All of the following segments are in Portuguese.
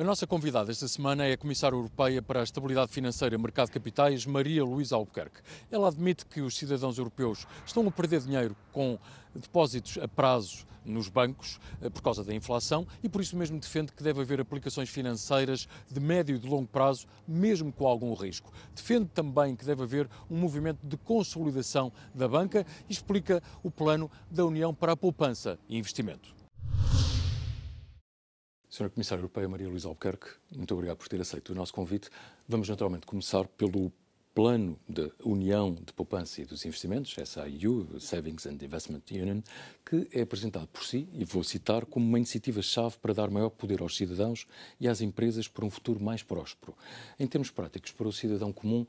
A nossa convidada esta semana é a Comissária Europeia para a Estabilidade Financeira e Mercado de Capitais, Maria Luísa Albuquerque. Ela admite que os cidadãos europeus estão a perder dinheiro com depósitos a prazo nos bancos por causa da inflação e por isso mesmo defende que deve haver aplicações financeiras de médio e de longo prazo, mesmo com algum risco. Defende também que deve haver um movimento de consolidação da banca e explica o plano da União para a poupança e investimento. Senhora Comissária Europeia Maria Luísa Albuquerque, muito obrigado por ter aceito o nosso convite. Vamos naturalmente começar pelo plano da União de Poupança e dos Investimentos, SAIU, Savings and Investment Union, que é apresentado por si, e vou citar, como uma iniciativa-chave para dar maior poder aos cidadãos e às empresas para um futuro mais próspero. Em termos práticos, para o cidadão comum,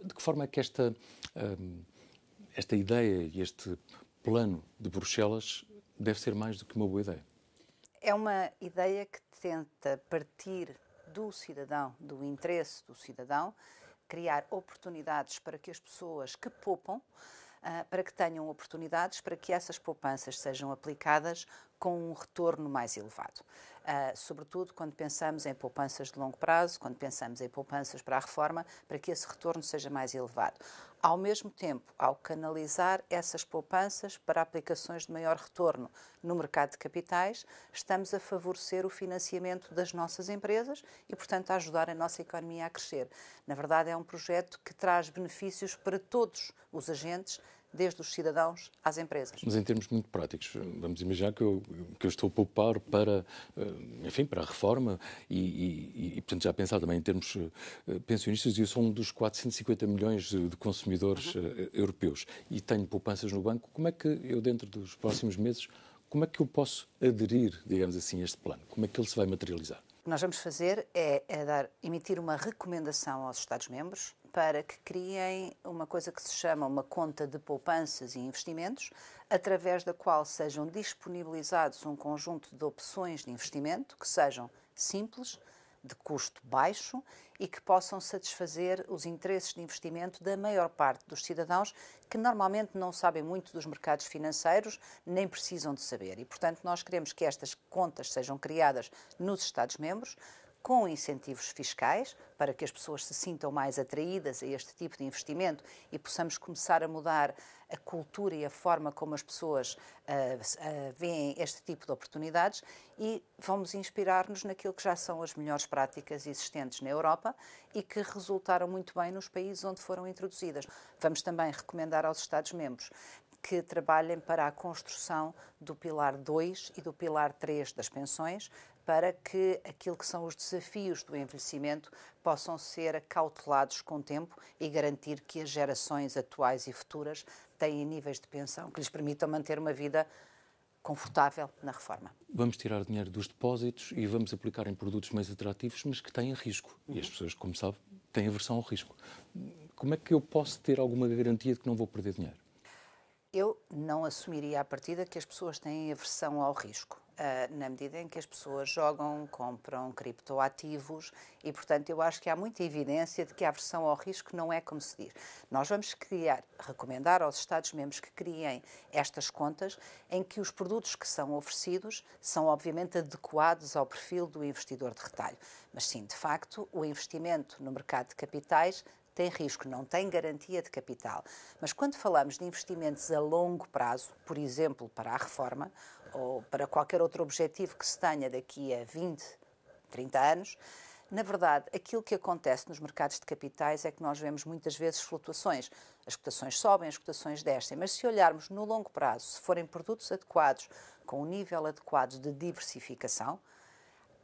de que forma é que esta ideia e este plano de Bruxelas deve ser mais do que uma boa ideia? É uma ideia que tenta partir do cidadão, do interesse do cidadão, criar oportunidades para que as pessoas que poupam, para que tenham oportunidades para que essas poupanças sejam aplicadas com um retorno mais elevado. Sobretudo quando pensamos em poupanças de longo prazo, quando pensamos em poupanças para a reforma, para que esse retorno seja mais elevado. Ao mesmo tempo, ao canalizar essas poupanças para aplicações de maior retorno no mercado de capitais, estamos a favorecer o financiamento das nossas empresas e, portanto, a ajudar a nossa economia a crescer. Na verdade, é um projeto que traz benefícios para todos os agentes, desde os cidadãos às empresas. Mas em termos muito práticos, vamos imaginar que eu estou a poupar para, enfim, para a reforma e, portanto, já pensar também em termos pensionistas, e eu sou um dos 450 milhões de consumidores europeus e tenho poupanças no banco. Como é que eu, dentro dos próximos meses, como é que eu posso aderir, digamos assim, a este plano? Como é que ele se vai materializar? O que nós vamos fazer é emitir uma recomendação aos Estados-membros para que criem uma coisa que se chama uma conta de poupanças e investimentos, através da qual sejam disponibilizados um conjunto de opções de investimento que sejam simples, de custo baixo e que possam satisfazer os interesses de investimento da maior parte dos cidadãos que normalmente não sabem muito dos mercados financeiros, nem precisam de saber. E, portanto, nós queremos que estas contas sejam criadas nos Estados-membros, com incentivos fiscais, para que as pessoas se sintam mais atraídas a este tipo de investimento e possamos começar a mudar a cultura e a forma como as pessoas veem este tipo de oportunidades, e vamos inspirar-nos naquilo que já são as melhores práticas existentes na Europa e que resultaram muito bem nos países onde foram introduzidas. Vamos também recomendar aos Estados-membros que trabalhem para a construção do Pilar 2 e do Pilar 3 das pensões, para que aquilo que são os desafios do envelhecimento possam ser acautelados com o tempo e garantir que as gerações atuais e futuras têm níveis de pensão que lhes permitam manter uma vida confortável na reforma. Vamos tirar dinheiro dos depósitos e vamos aplicar em produtos mais atrativos, mas que têm risco. E as pessoas, como sabe, têm aversão ao risco. Como é que eu posso ter alguma garantia de que não vou perder dinheiro? Eu não assumiria à partida que as pessoas têm aversão ao risco, na medida em que as pessoas jogam, compram criptoativos e, portanto, eu acho que há muita evidência de que a aversão ao risco não é como se diz. Nós vamos recomendar aos Estados-membros que criem estas contas em que os produtos que são oferecidos são, obviamente, adequados ao perfil do investidor de retalho. Mas sim, de facto, o investimento no mercado de capitais tem risco, não tem garantia de capital. Mas quando falamos de investimentos a longo prazo, por exemplo, para a reforma ou para qualquer outro objetivo que se tenha daqui a 20, 30 anos, na verdade, aquilo que acontece nos mercados de capitais é que nós vemos muitas vezes flutuações. As cotações sobem, as cotações descem, mas se olharmos no longo prazo, se forem produtos adequados, com um nível adequado de diversificação,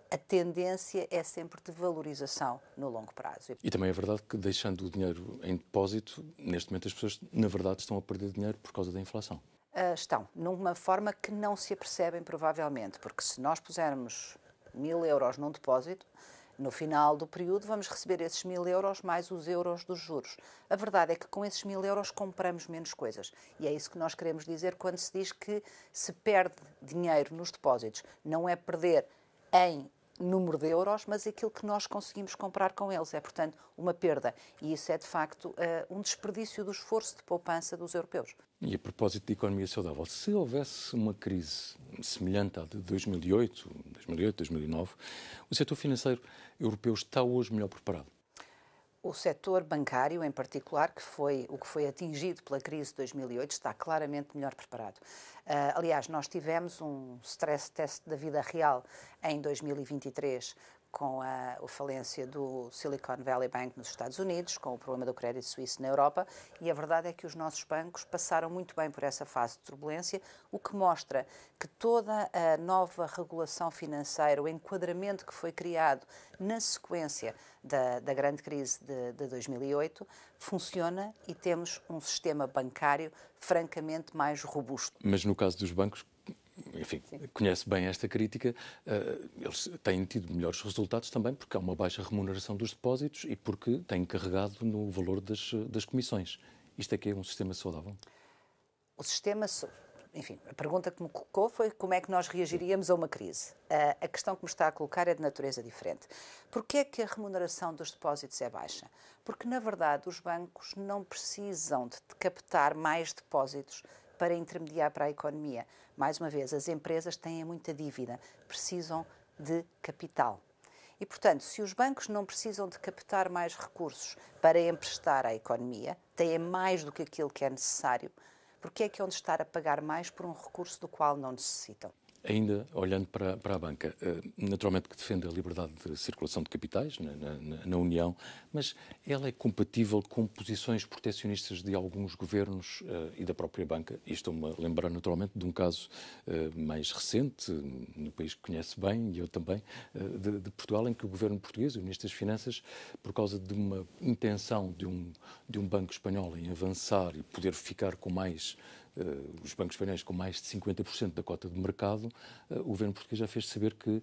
a tendência é sempre de valorização no longo prazo. E também é verdade que, deixando o dinheiro em depósito, neste momento as pessoas, na verdade, estão a perder dinheiro por causa da inflação. Estão, numa forma que não se apercebem, provavelmente, porque se nós pusermos 1.000 euros num depósito, no final do período vamos receber esses 1.000 euros mais os euros dos juros. A verdade é que com esses 1.000 euros compramos menos coisas. E é isso que nós queremos dizer quando se diz que se perde dinheiro nos depósitos. Não é perder em número de euros, mas aquilo que nós conseguimos comprar com eles. É, portanto, uma perda. E isso é, de facto, um desperdício do esforço de poupança dos europeus. E a propósito de economia saudável, se houvesse uma crise semelhante à de 2008, 2009, o setor financeiro europeu está hoje melhor preparado? O setor bancário, em particular, que foi atingido pela crise de 2008, está claramente melhor preparado. Aliás, nós tivemos um stress test da vida real em 2023, com a falência do Silicon Valley Bank nos Estados Unidos, com o problema do crédito suíço na Europa, e a verdade é que os nossos bancos passaram muito bem por essa fase de turbulência, o que mostra que toda a nova regulação financeira, o enquadramento que foi criado na sequência da grande crise de 2008, funciona e temos um sistema bancário francamente mais robusto. Mas no caso dos bancos, enfim, conhece bem esta crítica, eles têm tido melhores resultados também porque há uma baixa remuneração dos depósitos e porque têm carregado no valor das comissões. Isto é que é um sistema saudável? O sistema, enfim, a pergunta que me colocou foi como é que nós reagiríamos a uma crise. A questão que me está a colocar é de natureza diferente. Porquê é que a remuneração dos depósitos é baixa? Porque, na verdade, os bancos não precisam de captar mais depósitos para intermediar para a economia. Mais uma vez, as empresas têm muita dívida, precisam de capital. E, portanto, se os bancos não precisam de captar mais recursos para emprestar à economia, têm mais do que aquilo que é necessário, porque é que hão de estar a pagar mais por um recurso do qual não necessitam? Ainda olhando para a banca, naturalmente que defende a liberdade de circulação de capitais na União, mas ela é compatível com posições proteccionistas de alguns governos e da própria banca? E estou-me a lembrar naturalmente de um caso mais recente, no país que conhece bem, e eu também, de Portugal, em que o governo português, o Ministro das Finanças, por causa de uma intenção de um banco espanhol em avançar e poder ficar com mais... os bancos espanhóis com mais de 50% da cota de mercado, o governo português já fez saber que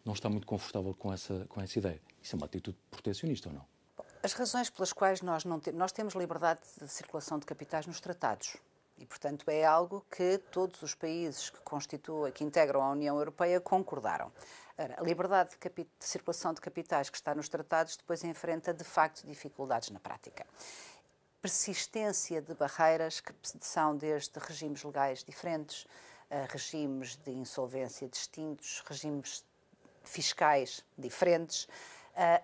não está muito confortável com essa ideia. Isso é uma atitude proteccionista ou não? As razões pelas quais nós temos liberdade de circulação de capitais nos tratados. E, portanto, é algo que todos os países que integram a União Europeia concordaram. A liberdade de circulação de capitais que está nos tratados depois enfrenta, de facto, dificuldades na prática. Persistência de barreiras que são desde regimes legais diferentes, regimes de insolvência distintos, regimes fiscais diferentes,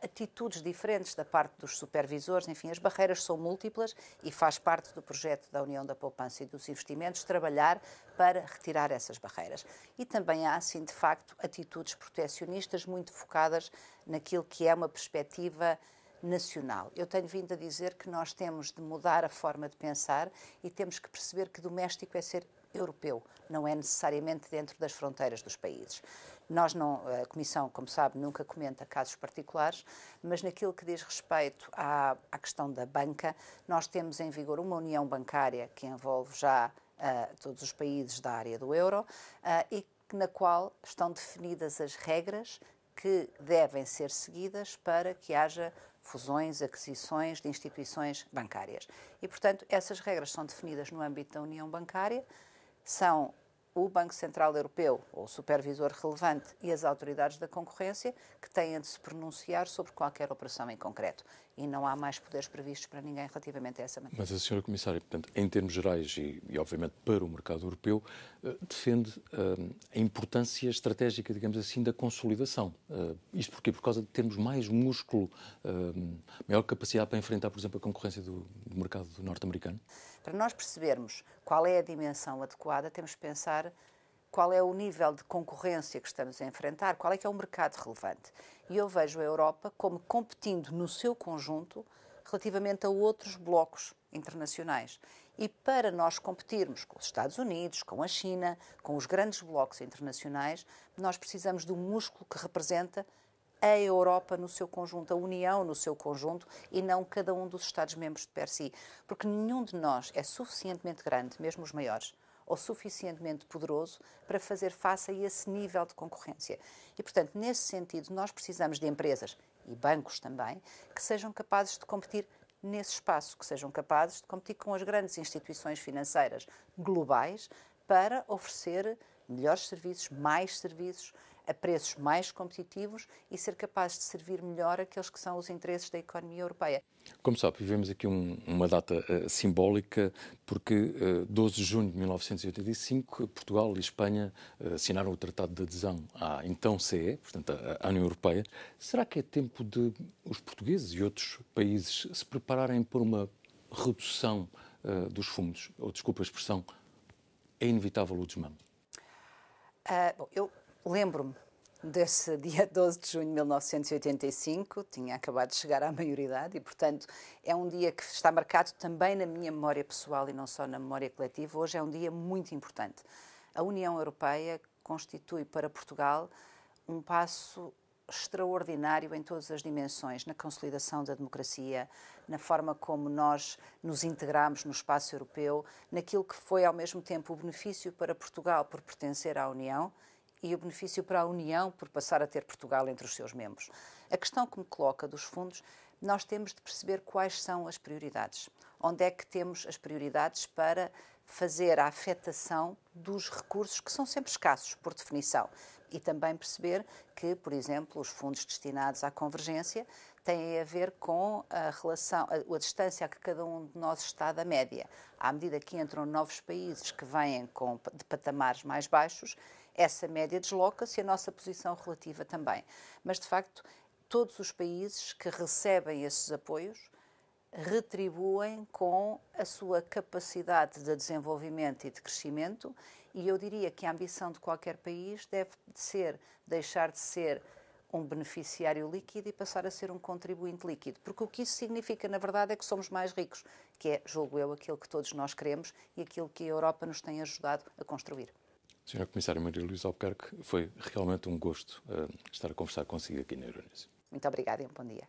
atitudes diferentes da parte dos supervisores, enfim, as barreiras são múltiplas e faz parte do projeto da União da Poupança e dos Investimentos trabalhar para retirar essas barreiras. E também há, assim, de facto, atitudes protecionistas muito focadas naquilo que é uma perspectiva nacional. Eu tenho vindo a dizer que nós temos de mudar a forma de pensar e temos que perceber que doméstico é ser europeu, não é necessariamente dentro das fronteiras dos países. A Comissão, como sabe, nunca comenta casos particulares, mas naquilo que diz respeito à questão da banca, nós temos em vigor uma união bancária que envolve já todos os países da área do euro e na qual estão definidas as regras que devem ser seguidas para que haja fusões, aquisições de instituições bancárias. E, portanto, essas regras são definidas no âmbito da União Bancária, são o Banco Central Europeu, ou o supervisor relevante, e as autoridades da concorrência, que têm de se pronunciar sobre qualquer operação em concreto. E não há mais poderes previstos para ninguém relativamente a essa matéria. Mas a Sra. Comissária, portanto, em termos gerais e obviamente para o mercado europeu, defende a importância estratégica, digamos assim, da consolidação. Isto porquê? Por causa de termos mais músculo, maior capacidade para enfrentar, por exemplo, a concorrência do mercado norte-americano? Para nós percebermos qual é a dimensão adequada, temos de pensar qual é o nível de concorrência que estamos a enfrentar, qual é que é o mercado relevante. E eu vejo a Europa como competindo no seu conjunto relativamente a outros blocos internacionais. E para nós competirmos com os Estados Unidos, com a China, com os grandes blocos internacionais, nós precisamos de um músculo que representa a Europa no seu conjunto, a União no seu conjunto e não cada um dos Estados-membros de per si. Porque nenhum de nós é suficientemente grande, mesmo os maiores, ou suficientemente poderoso para fazer face a esse nível de concorrência. E, portanto, nesse sentido, nós precisamos de empresas, e bancos também, que sejam capazes de competir nesse espaço, que sejam capazes de competir com as grandes instituições financeiras globais para oferecer melhores serviços, mais serviços, a preços mais competitivos e ser capaz de servir melhor aqueles que são os interesses da economia europeia. Como sabe, vivemos aqui uma data simbólica, porque 12 de junho de 1985, Portugal e Espanha assinaram o Tratado de Adesão à então CE, portanto à União Europeia. Será que é tempo de os portugueses e outros países se prepararem por uma redução dos fundos? Ou, desculpa a expressão, é inevitável o desmame? Bom, eu lembro-me desse dia 12 de junho de 1985, tinha acabado de chegar à maioridade e, portanto, é um dia que está marcado também na minha memória pessoal e não só na memória coletiva. Hoje é um dia muito importante. A União Europeia constitui para Portugal um passo extraordinário em todas as dimensões, na consolidação da democracia, na forma como nós nos integramos no espaço europeu, naquilo que foi ao mesmo tempo o benefício para Portugal por pertencer à União e o benefício para a União por passar a ter Portugal entre os seus membros. A questão que me coloca dos fundos, nós temos de perceber quais são as prioridades. Onde é que temos as prioridades para fazer a afetação dos recursos que são sempre escassos, por definição. E também perceber que, por exemplo, os fundos destinados à convergência têm a ver com a relação, a distância a que cada um de nós está da média. À medida que entram novos países que vêm de patamares mais baixos, essa média desloca-se e a nossa posição relativa também. Mas, de facto, todos os países que recebem esses apoios retribuem com a sua capacidade de desenvolvimento e de crescimento, e eu diria que a ambição de qualquer país deve ser deixar de ser um beneficiário líquido e passar a ser um contribuinte líquido, porque o que isso significa, na verdade, é que somos mais ricos, que é, julgo eu, aquilo que todos nós queremos e aquilo que a Europa nos tem ajudado a construir. Sra. Comissária Maria Luísa Albuquerque, foi realmente um gosto estar a conversar consigo aqui na Euronews. Muito obrigada e um bom dia.